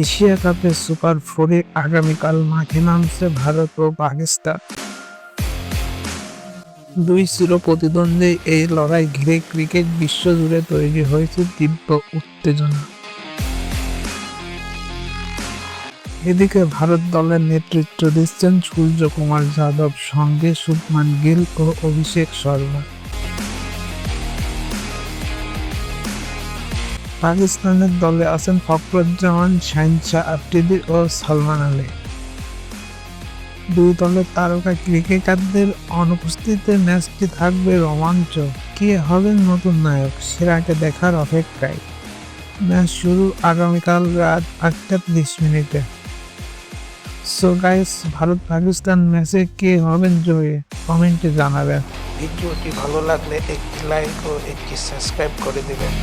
Asia কাপে super ফোরে আগামীকাল মাঠে নামছে ভারত ও পাকিস্তান। দুই চির প্রতিদ্বন্দ্বী এই লড়াই ঘিরে ক্রিকেট বিশ্বজুড়ে তৈরি হয়েছে তীব্র উত্তেজনা। এদিকে ভারত দলের নেতৃত্ব দিচ্ছেন সূর্যকুমার যাদব, সঙ্গে শুভমান গিল ও অভিষেক শর্মা। পাকিস্তানের দলে আছেন ফখরুজ্জামান, শাহিনশাহ আফ্রিদি ও সালমান আলী। দুই দলের তারকা ক্রিকেটারদের অনুপস্থিতিতে ম্যাচটি থাকবে রোমাঞ্চক। কে হবেন নতুন নায়ক, সেরাকে দেখার অপেক্ষায়। ম্যাচ শুরু আগামীকাল রাত 8টা 30 মিনিটে। সো গাইস, ভারত পাকিস্তান ম্যাচে কে হবেন জয়ী, কমেন্টে জানাবেন। ভিডিওটি ভালো লাগলে একটি লাইক ও একটি সাবস্ক্রাইব করে দেবেন।